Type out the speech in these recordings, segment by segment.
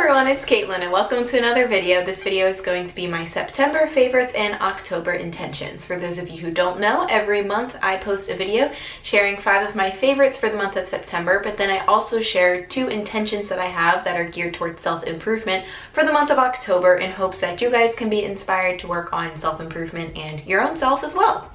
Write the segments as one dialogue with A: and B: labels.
A: everyone, it's Caitlin and welcome to another video. This video is going to be my September favorites and October intentions. For those of you who don't know, every month I post a video sharing 5 of my favorites for the month of September, but then I also share 2 intentions that I have that are geared towards self-improvement for the month of October in hopes that you guys can be inspired to work on self-improvement and your own self as well.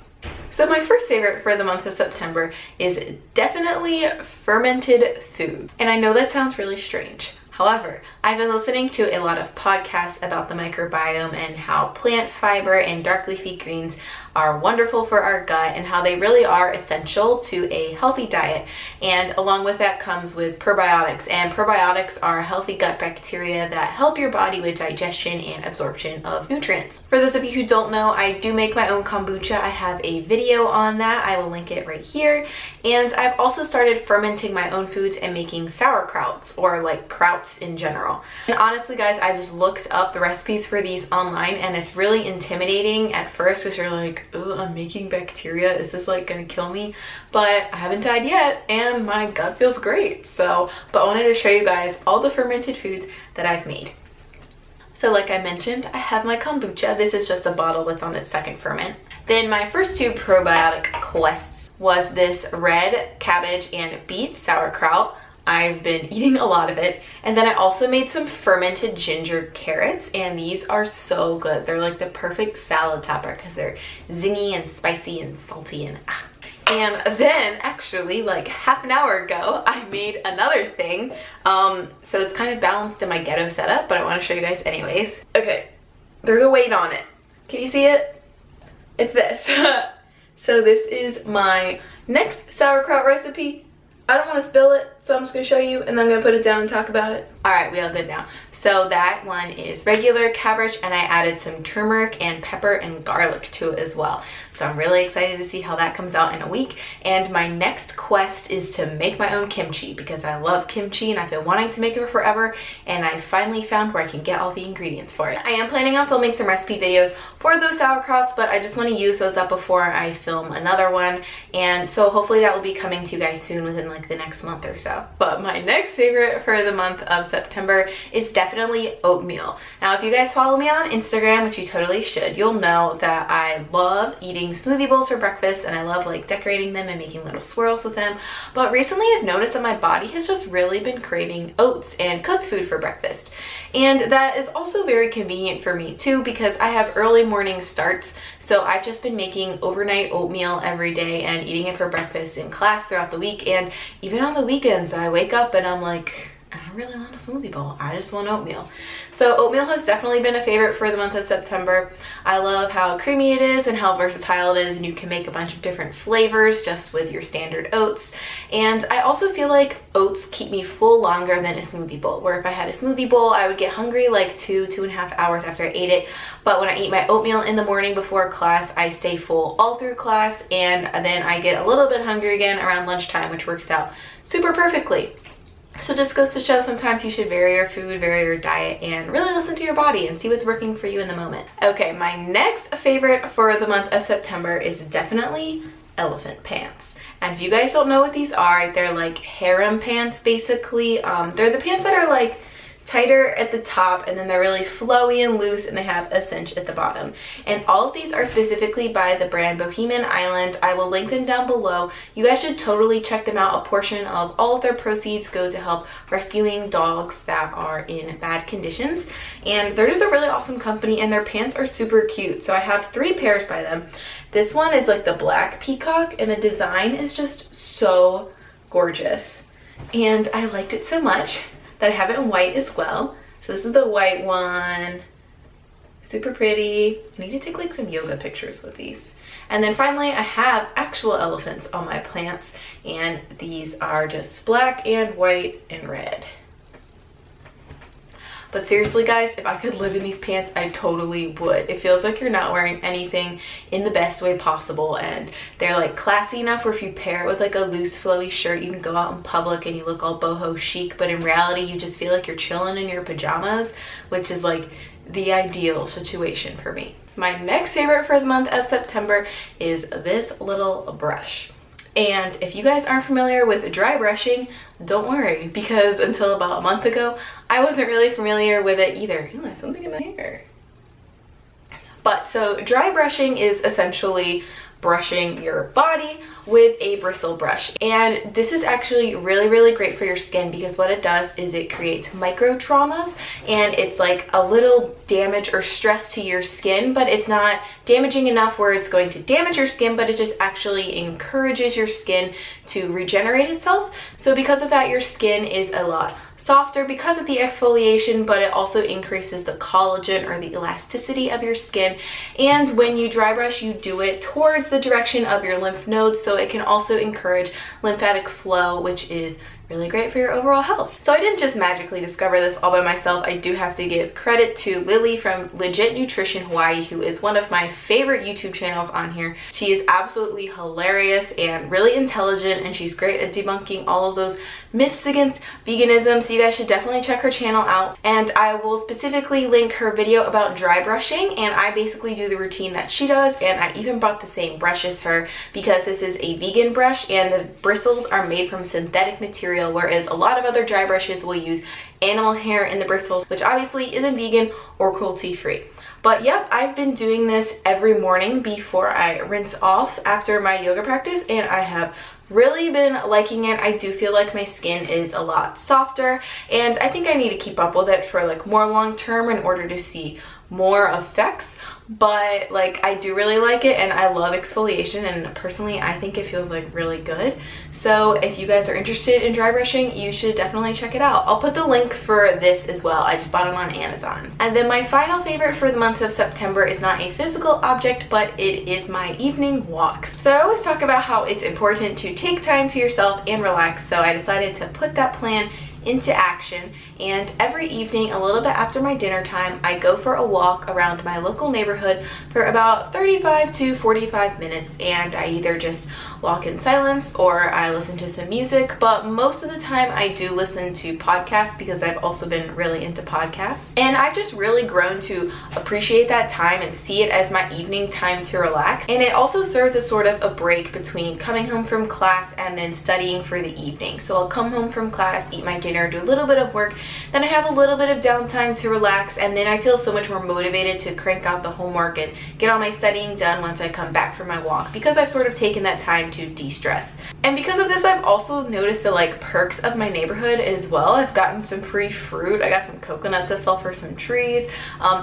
A: So my first favorite for the month of September is definitely fermented food. And I know that sounds really strange. However, I've been listening to a lot of podcasts about the microbiome and how plant fiber and dark leafy greens are wonderful for our gut and how they really are essential to a healthy diet. And along with that comes with probiotics, and probiotics are healthy gut bacteria that help your body with digestion and absorption of nutrients. For those of you who don't know, I do make my own kombucha. I have a video on that. I will link it right here. And I've also started fermenting my own foods and making sauerkrauts, or like krauts in general. And honestly guys, I just looked up the recipes for these online and it's really intimidating at first because you're like, oh, I'm making bacteria, is this like gonna kill me? But I haven't died yet and my gut feels great. But I wanted to show you guys all the fermented foods that I've made. So like I mentioned, I have my kombucha. This is just a bottle that's on its 2nd ferment. Then my first 2 probiotic quests was this red cabbage and beet sauerkraut. I've been eating a lot of it. And then I also made some fermented ginger carrots, and these are so good. They're like the perfect salad topper because they're zingy and spicy and salty and And then actually like half an hour ago, I made another thing. So it's kind of balanced in my ghetto setup, but I want to show you guys anyways. Okay, there's a weight on it. Can you see it? It's this. So this is my next sauerkraut recipe. I don't want to spill it, so I'm just going to show you and then I'm going to put it down and talk about it. Alright, we all good now. So that one is regular cabbage and I added some turmeric and pepper and garlic to it as well. So I'm really excited to see how that comes out in a week. And my next quest is to make my own kimchi because I love kimchi and I've been wanting to make it forever, and I finally found where I can get all the ingredients for it. I am planning on filming some recipe videos for those sauerkrauts, but I just want to use those up before I film another one, and so hopefully that will be coming to you guys soon within like the next month or so. But my next favorite for the month of September is definitely oatmeal. Now if you guys follow me on Instagram, which you totally should, you'll know that I love eating smoothie bowls for breakfast and I love like decorating them and making little swirls with them. But recently I've noticed that my body has just really been craving oats and cooked food for breakfast. And that is also very convenient for me too because I have early morning starts. So I've just been making overnight oatmeal every day and eating it for breakfast in class throughout the week. And even on the weekends, I wake up and I'm like, I don't really want a smoothie bowl. I just want oatmeal. So oatmeal has definitely been a favorite for the month of September. I love how creamy it is and how versatile it is, and you can make a bunch of different flavors just with your standard oats. And I also feel like oats keep me full longer than a smoothie bowl, where if I had a smoothie bowl, I would get hungry like 2.5 hours after I ate it. But when I eat my oatmeal in the morning before class, I stay full all through class, and then I get a little bit hungry again around lunchtime, which works out super perfectly. So just goes to show sometimes you should vary your food, vary your diet, and really listen to your body and see what's working for you in the moment. Okay, my next favorite for the month of September is definitely elephant pants. And if you guys don't know what these are, they're like harem pants basically. They're the pants that are like tighter at the top and then they're really flowy and loose and they have a cinch at the bottom. And all of these are specifically by the brand Bohemian Island. I will link them down below. You guys should totally check them out. A portion of all of their proceeds go to help rescuing dogs that are in bad conditions. And they're just a really awesome company and their pants are super cute. So I have 3 pairs by them. This one is like the black peacock and the design is just so gorgeous. And I liked it so much that I have it in white as well. So this is the white one. Super pretty. I need to take like some yoga pictures with these. And then finally I have actual elephants on my plants, and these are just black and white and red. But seriously guys, if I could live in these pants, I totally would. It feels like you're not wearing anything in the best way possible, and they're like classy enough where if you pair it with like a loose flowy shirt, you can go out in public and you look all boho chic, but in reality you just feel like you're chilling in your pajamas, which is like the ideal situation for me. My next favorite for the month of September is this little brush. And if you guys aren't familiar with dry brushing, don't worry, because until about a month ago, I wasn't really familiar with it either. Ooh, I have something in my hair. But so dry brushing is essentially brushing your body with a bristle brush, and this is actually really great for your skin because what it does is it creates micro traumas, and it's like a little damage or stress to your skin, but it's not damaging enough where it's going to damage your skin, but it just actually encourages your skin to regenerate itself. So because of that, your skin is a lot softer because of the exfoliation, but it also increases the collagen or the elasticity of your skin. And when you dry brush, you do it towards the direction of your lymph nodes, so it can also encourage lymphatic flow, which is really great for your overall health. So I didn't just magically discover this all by myself. I do have to give credit to Lily from Legit Nutrition Hawaii, who is one of my favorite YouTube channels on here. She is absolutely hilarious and really intelligent, and she's great at debunking all of those myths against veganism, so you guys should definitely check her channel out. And I will specifically link her video about dry brushing, and I basically do the routine that she does, and I even bought the same brush as her because this is a vegan brush and the bristles are made from synthetic material, whereas a lot of other dry brushes will use animal hair in the bristles, which obviously isn't vegan or cruelty free. But yep, I've been doing this every morning before I rinse off after my yoga practice, and I have really been liking it. I do feel like my skin is a lot softer, and I think I need to keep up with it for like more long term in order to see more effects. But like, I do really like it, and I love exfoliation, and personally I think it feels like really good. So if you guys are interested in dry brushing, you should definitely check it out. I'll put the link for this as well. I just bought it on Amazon. And then my final favorite for the month of September is not a physical object, but it is my evening walks. So I always talk about how it's important to take time to yourself and relax, so I decided to put that plan into action, and every evening a little bit after my dinner time, I go for a walk around my local neighborhood for about 35 to 45 minutes, and I either just walk in silence or I listen to some music, but most of the time I do listen to podcasts because I've also been really into podcasts, and I've just really grown to appreciate that time and see it as my evening time to relax. And it also serves as sort of a break between coming home from class and then studying for the evening. So I'll come home from class, eat my dinner, do a little bit of work, then I have a little bit of downtime to relax, and then I feel so much more motivated to crank out the homework and get all my studying done once I come back from my walk, because I've sort of taken that time to de-stress. And because of this, I've also noticed the like perks of my neighborhood as well. I've gotten some free fruit. I got some coconuts that fell for some trees.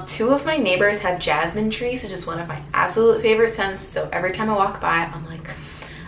A: Two of my neighbors have jasmine trees, which is one of my absolute favorite scents, so every time I walk by I'm like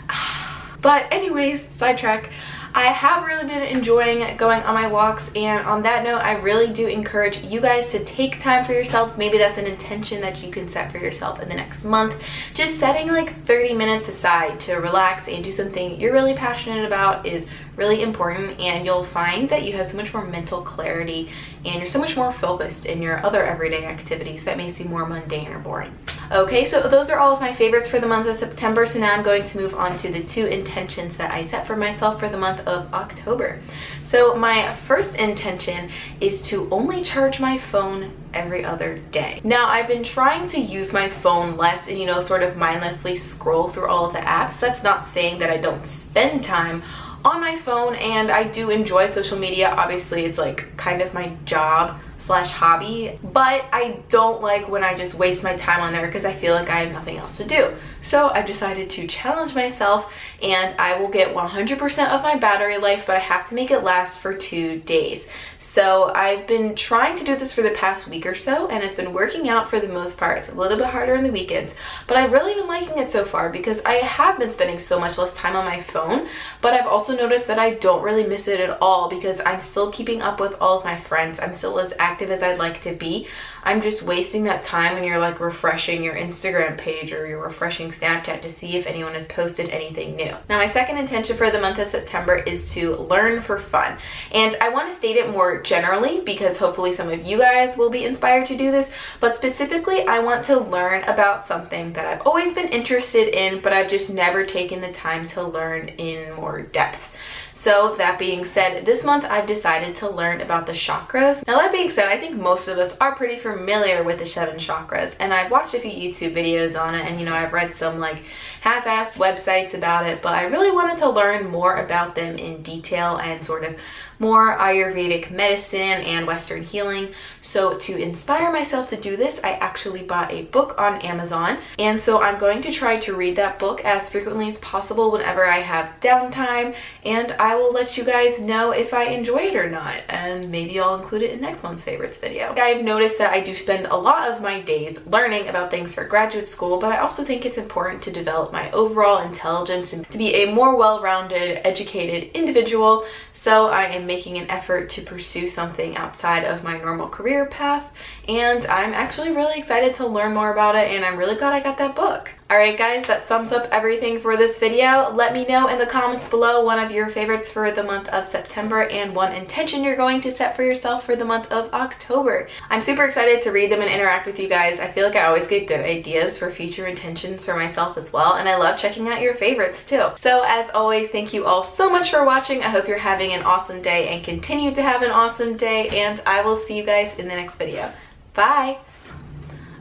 A: ah. But anyways, sidetrack. I have really been enjoying going on my walks, and on that note, I really do encourage you guys to take time for yourself. Maybe that's an intention that you can set for yourself in the next month. Just setting like 30 minutes aside to relax and do something you're really passionate about is really important, and you'll find that you have so much more mental clarity and you're so much more focused in your other everyday activities that may seem more mundane or boring. Okay, so those are all of my favorites for the month of September, so now I'm going to move on to the 2 intentions that I set for myself for the month of October. So my first intention is to only charge my phone every other day. Now, I've been trying to use my phone less and, you know, sort of mindlessly scroll through all of the apps. That's not saying that I don't spend time on my phone, and I do enjoy social media. Obviously, it's like kind of my job slash hobby, but I don't like when I just waste my time on there because I feel like I have nothing else to do. So I've decided to challenge myself, and I will get 100% of my battery life, but I have to make it last for 2 days. So I've been trying to do this for the past week or so, and it's been working out for the most part. It's a little bit harder on the weekends, but I've really been liking it so far because I have been spending so much less time on my phone, but I've also noticed that I don't really miss it at all because I'm still keeping up with all of my friends. I'm still as active as I'd like to be. I'm just wasting that time when you're like refreshing your Instagram page or you're refreshing Snapchat to see if anyone has posted anything new. Now, my second intention for the month of September is to learn for fun. And I want to state it more generally because hopefully some of you guys will be inspired to do this, but specifically I want to learn about something that I've always been interested in, but I've just never taken the time to learn in more depth. So that being said, this month I've decided to learn about the chakras. Now, that being said, I think most of us are pretty familiar with the 7 chakras, and I've watched a few YouTube videos on it, and you know, I've read some like half-assed websites about it, but I really wanted to learn more about them in detail and sort of more Ayurvedic medicine and Western healing. So to inspire myself to do this, I actually bought a book on Amazon, and so I'm going to try to read that book as frequently as possible whenever I have downtime, and I will let you guys know if I enjoy it or not, and maybe I'll include it in next month's favorites video. I've noticed that I do spend a lot of my days learning about things for graduate school, but I also think it's important to develop my overall intelligence and to be a more well-rounded, educated individual. So I am making an effort to pursue something outside of my normal career path, and I'm actually really excited to learn more about it, and I'm really glad I got that book. Alright guys, that sums up everything for this video. Let me know in the comments below one of your favorites for the month of September and one intention you're going to set for yourself for the month of October. I'm super excited to read them and interact with you guys. I feel like I always get good ideas for future intentions for myself as well, and I love checking out your favorites too. So as always, thank you all so much for watching. I hope you're having an awesome day and continue to have an awesome day, and I will see you guys in the next video. Bye!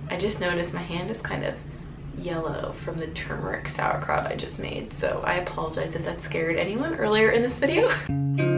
A: I just noticed my hand is kind of yellow from the turmeric sauerkraut I just made, so I apologize if that scared anyone earlier in this video.